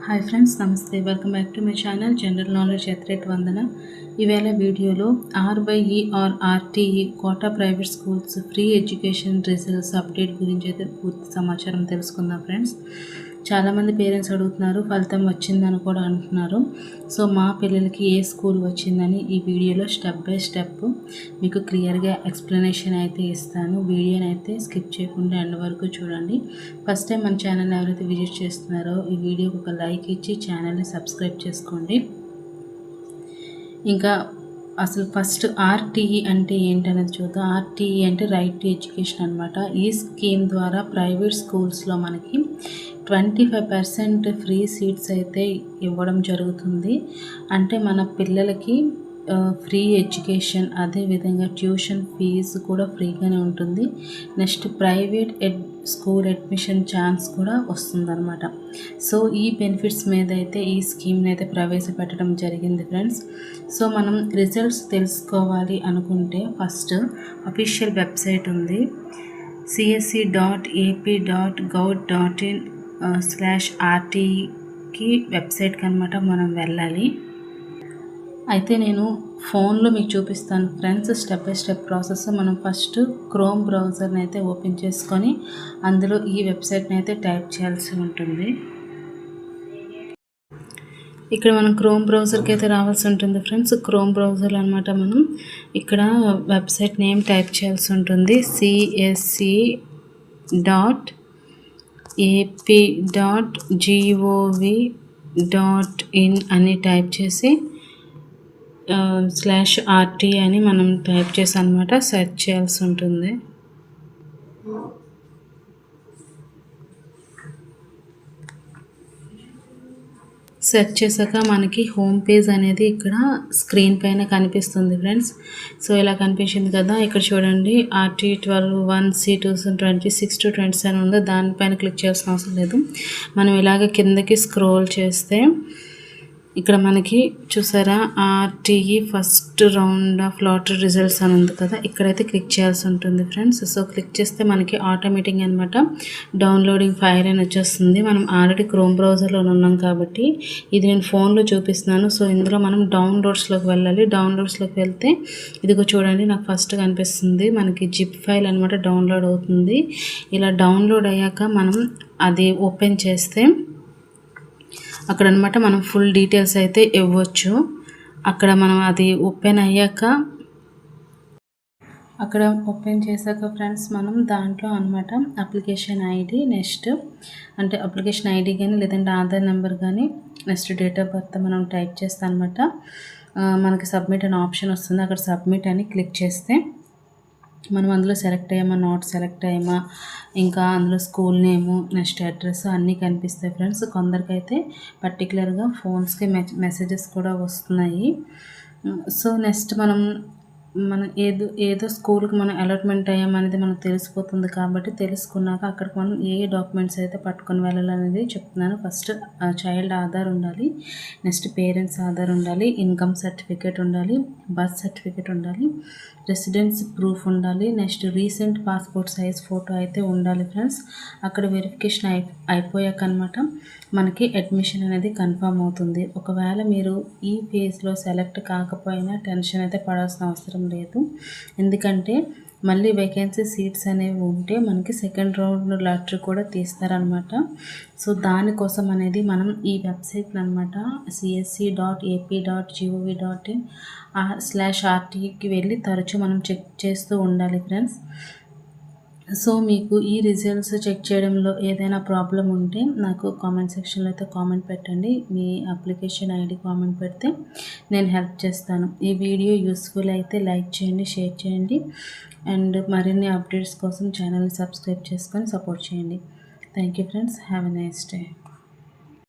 Hi friends, నమస్తే. Welcome back to my channel general knowledge ఎత్రేట్ వందన. ఈవేళ వీడియోలో ఆర్బైఈ R RTE quota private schools free education results update గురించి అయితే పూర్తి సమాచారం తెలుసుకుందాం ఫ్రెండ్స్. చాలామంది పేరెంట్స్ అడుగుతున్నారు, ఫలితం వచ్చిందని కూడా అంటున్నారు. సో మా పిల్లలకి ఏ స్కూల్ వచ్చిందని ఈ వీడియోలో స్టెప్ బై స్టెప్ మీకు క్లియర్గా ఎక్స్ప్లెనేషన్ అయితే ఇస్తాను. వీడియోని అయితే స్కిప్ చేయకుండా ఎండ్ వరకు చూడండి. ఫస్ట్ టైం మన ఛానల్ ఎవరైతే విజిట్ చేస్తున్నారో ఈ వీడియోకి ఒక లైక్ ఇచ్చి ఛానల్ని సబ్స్క్రైబ్ చేసుకోండి. ఇంకా అసలు ఫస్ట్ ఆర్టీఈ అంటే ఏంటనేది చూద్దాం. ఆర్టీఈ అంటే రైట్ టు ఎడ్యుకేషన్ అనమాట. ఈ స్కీమ్ ద్వారా ప్రైవేట్ స్కూల్స్లో మనకి 25% ఫ్రీ సీట్స్ అయితే ఇవ్వడం జరుగుతుంది. అంటే మన పిల్లలకి ఫ్రీ ఎడ్యుకేషన్, అదేవిధంగా ట్యూషన్ ఫీజు కూడా ఫ్రీగానే ఉంటుంది. Next private school admission chance కూడా వస్తుందన్నమాట. సో ఈ బెనిఫిట్స్ మీద అయితే ఈ స్కీమ్ని అయితే ప్రవేశపెట్టడం జరిగింది ఫ్రెండ్స్. సో మనం రిజల్ట్స్ తెలుసుకోవాలి అనుకుంటే ఫస్ట్ అఫీషియల్ వెబ్సైట్ ఉంది, csc.ap.gov.in/RTకి వెబ్సైట్కి అనమాట మనం వెళ్ళాలి. అయితే నేను ఫోన్లో మీకు చూపిస్తాను friends, step by step process. మనం ఫస్ట్ క్రోమ్ బ్రౌజర్ని అయితే ఓపెన్ చేసుకొని అందులో ఈ వెబ్సైట్ని అయితే టైప్ చేయాల్సి ఉంటుంది. ఇక్కడ మనం క్రోమ్ బ్రౌజర్కి అయితే రావాల్సి ఉంటుంది ఫ్రెండ్స్. క్రోమ్ బ్రౌజర్ అనమాట మనం ఇక్కడ వెబ్సైట్ నేమ్ టైప్ చేయాల్సి ఉంటుంది. csc.ap.gov.in అని టైప్ చేసి /RT అని మనం టైప్ చేసి అనమాట సెర్చ్ చేయాల్సి ఉంటుంది. సెర్చ్ చేశాక మనకి హోమ్ పేజ్ అనేది ఇక్కడ స్క్రీన్ పైన కనిపిస్తుంది ఫ్రెండ్స్. సో ఇలా కనిపించింది కదా, ఇక్కడ చూడండి RT12-1C 2026-27 ఉందో దానిపైన క్లిక్ చేయాల్సిన అవసరం లేదు. మనం ఇలాగ కిందకి స్క్రోల్ చేస్తే ఇక్కడ మనకి చూసారా RTE first round of lottery results అని ఉంది కదా, ఇక్కడైతే క్లిక్ చేయాల్సి ఉంటుంది ఫ్రెండ్స్. సో క్లిక్ చేస్తే మనకి ఆటోమేటిక్ అనమాట డౌన్లోడింగ్ ఫైల్ అని వచ్చేస్తుంది. మనం ఆల్రెడీ క్రోమ్ బ్రౌజర్లో ఉన్నాం కాబట్టి ఇది నేను ఫోన్లో చూపిస్తున్నాను. సో ఇందులో మనం డౌన్లోడ్స్లోకి వెళ్ళాలి. డౌన్లోడ్స్లోకి వెళ్తే ఇదిగో చూడండి, నాకు ఫస్ట్ కనిపిస్తుంది మనకి జిప్ ఫైల్ అనమాట డౌన్లోడ్ అవుతుంది. ఇలా డౌన్లోడ్ అయ్యాక మనం అది ఓపెన్ చేస్తే అక్కడ అనమాట మనం ఫుల్ డీటెయిల్స్ అయితే ఇవ్వచ్చు. అక్కడ మనం అది ఓపెన్ అయ్యాక అక్కడ ఓపెన్ చేశాక ఫ్రెండ్స్ మనం దాంట్లో అనమాట అప్లికేషన్ ఐడి, నెక్స్ట్ అంటే అప్లికేషన్ ఐడి కానీ లేదంటే ఆధార్ నెంబర్ కానీ నెక్స్ట్ డేట్ ఆఫ్ బర్త్ మనం టైప్ చేస్తాం అనమాట. మనకి సబ్మిట్ అనే ఆప్షన్ వస్తుంది. అక్కడ సబ్మిట్ అని క్లిక్ చేస్తే మనం అందులో సెలెక్ట్ అయ్యామా, నాట్ సెలెక్ట్ అయ్యామా, ఇంకా అందులో స్కూల్ నేము, నెక్స్ట్ అడ్రస్ అన్నీ కనిపిస్తాయి ఫ్రెండ్స్. కొందరికైతే పర్టికులర్గా ఫోన్స్కి మెసేజెస్ కూడా వస్తున్నాయి. సో నెక్స్ట్ మనం ఏదో స్కూల్కి మనం అలాట్మెంట్ అయ్యామనేది మనకు తెలిసిపోతుంది కాబట్టి తెలుసుకున్నాక అక్కడికి మనం ఏ డాక్యుమెంట్స్ అయితే పట్టుకొని వెళ్ళాలనేది చెప్తున్నాను. ఫస్ట్ చైల్డ్ ఆధార్ ఉండాలి, నెక్స్ట్ పేరెంట్స్ ఆధార్ ఉండాలి, ఇన్కమ్ సర్టిఫికేట్ ఉండాలి, బర్త్ సర్టిఫికేట్ ఉండాలి, రెసిడెన్స్ ప్రూఫ్ ఉండాలి, next recent passport size photo అయితే ఉండాలి ఫ్రెండ్స్. అక్కడ వెరిఫికేషన్ అయిపోయాక అనమాట మనకి అడ్మిషన్ అనేది కన్ఫర్మ్ అవుతుంది. ఒకవేళ మీరు ఈ ఫేజ్లో సెలెక్ట్ కాకపోయినా టెన్షన్ అయితే పడాల్సిన అవసరం లేదు. ఎందుకంటే మళ్ళీ వేకెన్సీ సీట్స్ అనేవి ఉంటే మనకి సెకండ్ రౌండ్ లాటరీ కూడా తీస్తారనమాట. సో దానికోసం అనేది మనం ఈ వెబ్సైట్లో అనమాట csc.ap.gov.in/RTకి వెళ్ళి తరచూ మనం చెక్ చేస్తూ ఉండాలి ఫ్రెండ్స్. సో మీకు ఈ రిజల్ట్స్ చెక్ చేయడంలో ఏదైనా ప్రాబ్లం ఉంటే నాకు కామెంట్ సెక్షన్లో అయితే కామెంట్ పెట్టండి. మీ అప్లికేషన్ ఐడి కామెంట్ పెడితే నేను హెల్ప్ చేస్తాను. ఈ వీడియో యూస్ఫుల్ అయితే లైక్ చేయండి, షేర్ చేయండి, అండ్ మరిన్ని అప్డేట్స్ కోసం ఛానల్ని సబ్స్క్రైబ్ చేసుకొని సపోర్ట్ చేయండి. Thank you friends, have a nice day.